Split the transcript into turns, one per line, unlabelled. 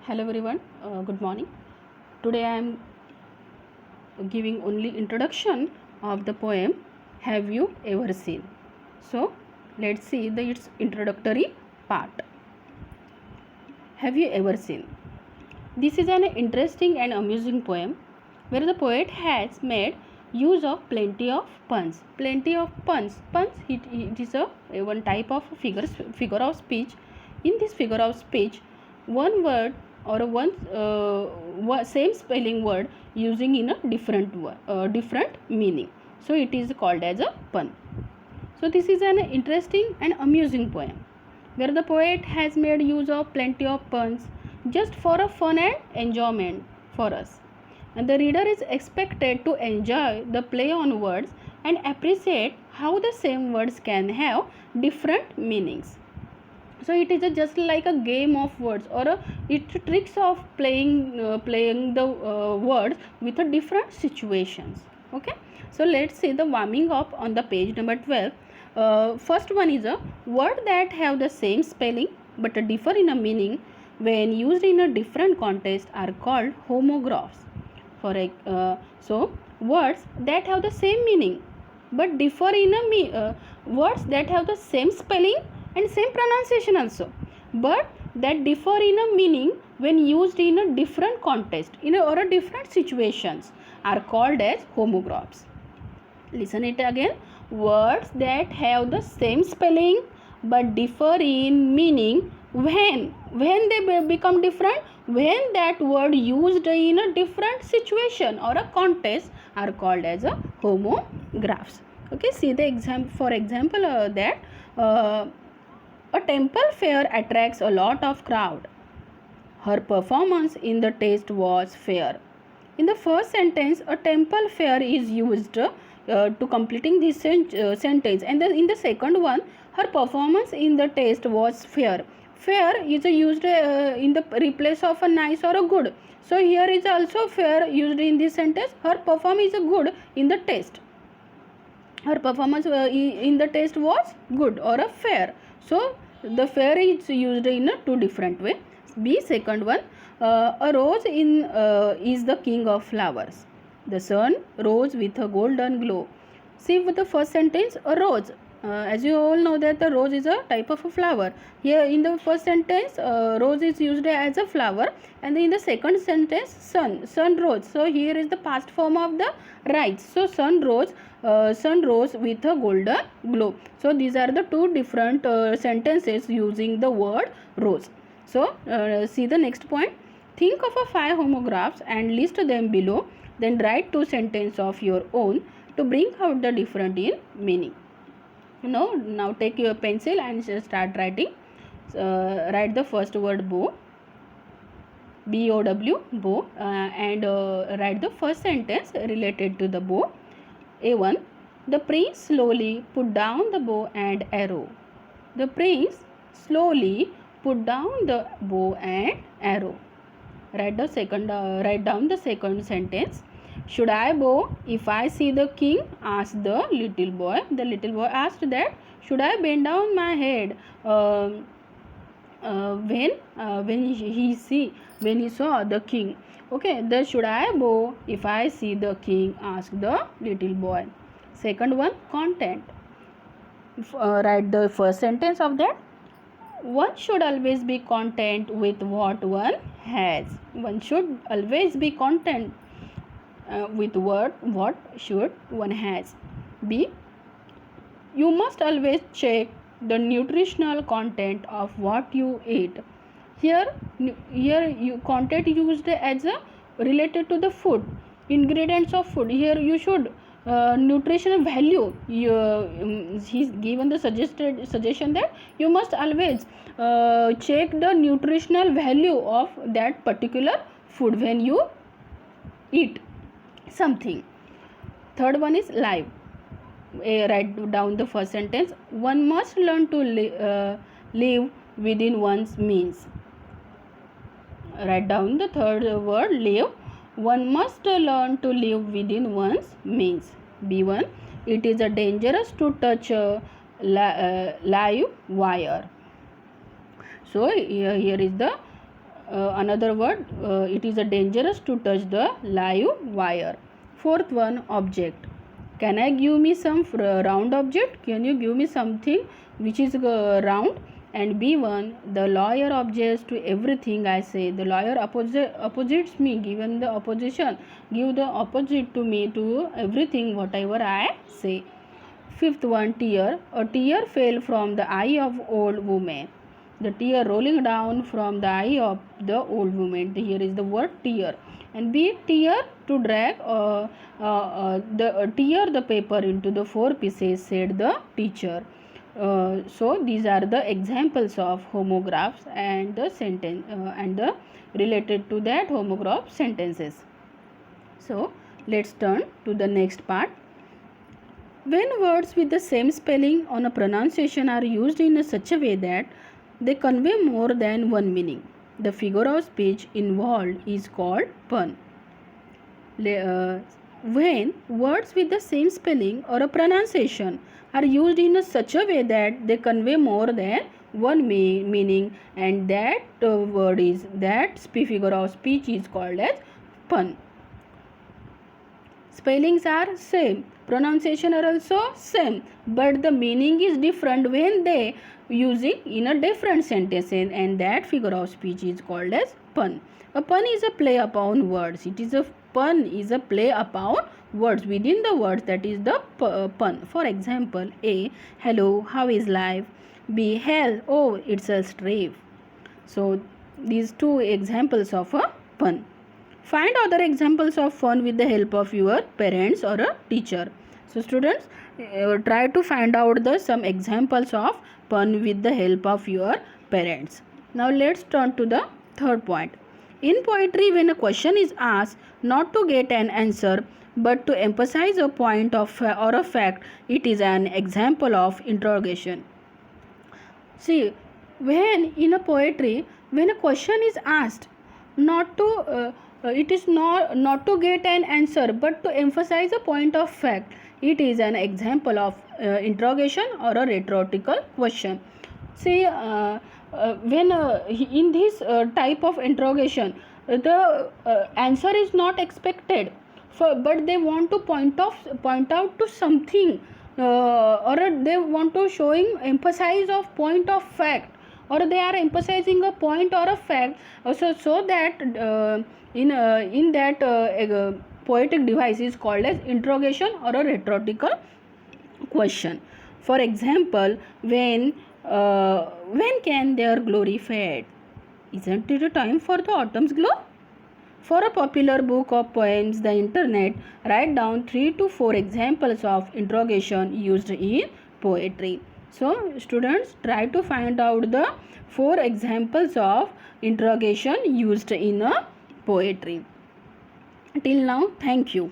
Hello everyone, good morning. Today I am giving only introduction of the poem Have You Ever Seen? So let's see its introductory part. Have you ever seen? This is an interesting and amusing poem where the poet has made use of plenty of puns. Plenty of puns. It is a one type of figure of speech. In this figure of speech, one word or same spelling word using in a different meaning. So it is called as a pun. So this is an interesting and amusing poem where the poet has made use of plenty of puns just for a fun and enjoyment for us. And the reader is expected to enjoy the play on words and appreciate how the same words can have different meanings. So it is just like a game of words or it tricks of playing the words with a different situations. Okay, so let's see the warming up on the page number 12. First one is a word that have the same spelling but differ in a meaning when used in a different context are called homographs. So words that have the same meaning but differ in a words that have the same spelling and same pronunciation also, but that differ in a meaning when used in a different context or a different situations are called as homographs. Listen it again. Words that have the same spelling but differ in meaning when they become different, when that word used in a different situation or a context are called as a homographs. Okay, see the example. For example, that a temple fair attracts a lot of crowd. Her performance in the test was fair. In the first sentence, a temple fair is used to completing this sentence, and in the second one, her performance in the test was fair. Fair is used in the replace of a nice or a good. So here is also fair used in this sentence. Her performance is good in the test. Her performance in the test was good or a fair. So the fair is used in a two different way. B, second one, a rose is the king of flowers. The sun rose with a golden glow. See with the first sentence, a rose. As you all know that the rose is a type of a flower. Here in the first sentence, rose is used as a flower, and in the second sentence, sun rose. So here is the past form of the right. So sun rose with a golden glow. So these are the two different sentences using the word rose. So see the next point. Think of a 5 homographs and list them below. Then write 2 sentences of your own to bring out the different in meaning. Now take your pencil and start writing. Write the first word bow, B-O-W, bow, and write the first sentence related to the bow. A1. The prince slowly put down the bow and arrow. The prince slowly put down the bow and arrow. Write down the second sentence. Should I bow if I see the king? Asked the little boy. The little boy asked that. Should I bend down my head when he saw the king? Okay, the should I bow if I see the king? Asked the little boy. Second one, content. Write the first sentence of that. One should always be content with what one has. One should always be content with what should one has. B. You must always check the nutritional content of what you eat. Here you content used as a related to the food, ingredients of food. Here you should nutritional value. He's given the suggestion that you must always check the nutritional value of that particular food when you eat something. Third one is live. Write down the first sentence. One must learn to live within one's means. Write down the third word, live. One must learn to live within one's means. B1. It is dangerous to touch a live wire. So here is the another word, it is a dangerous to touch the live wire. Fourth one, object. Can I give me some round object? Can you give me something which is round? And B1, the lawyer objects to everything I say. The lawyer opposites me, given the opposition, give the opposite to me to everything whatever I say. Fifth one, tear. A tear fell from the eye of old woman. The tear rolling down from the eye of the old woman. Here is the word tear. And B, tear, to drag tear the paper into the 4 pieces, said the teacher. So these are the examples of homographs and the sentence and the related to that homograph sentences. So let's turn to the next part. When words with the same spelling or a pronunciation are used in such a way that they convey more than one meaning, the figure of speech involved is called pun. When words with the same spelling or a pronunciation are used in such a way that they convey more than one meaning, and that word is, that figure of speech is called as pun. Spellings are same, pronunciation are also same, but the meaning is different when they using in a different sentences, and that figure of speech is called as pun. A pun is a play upon words. Pun is a play upon words. Within the words, that is the pun. For example, A, hello, how is life? B, hell, oh, it's a strafe. So these two examples of a pun. Find other examples of fun with the help of your parents or a teacher. So students, try to find out some examples of pun with the help of your parents. Now let's turn to the third point. In poetry, when a question is asked not to get an answer but to emphasize a point of or a fact, it is an example of interrogation. See, when in a poetry, when a question is asked not to it is not to get an answer but to emphasize a point of fact, it is an example of interrogation or a rhetorical question. See, when in this type of interrogation, the answer is not expected, but they want to point out to something, or they want to showing emphasize of point of fact, or they are emphasizing a point or a fact, so that in that poetic device is called as interrogation or a rhetorical question. For example, when can their glory fade? Isn't it a time for the autumn's glow? For a popular book of poems, the internet, write down 3 to 4 examples of interrogation used in poetry. So students, try to find out the 4 examples of interrogation used in a poetry. Till now, thank you.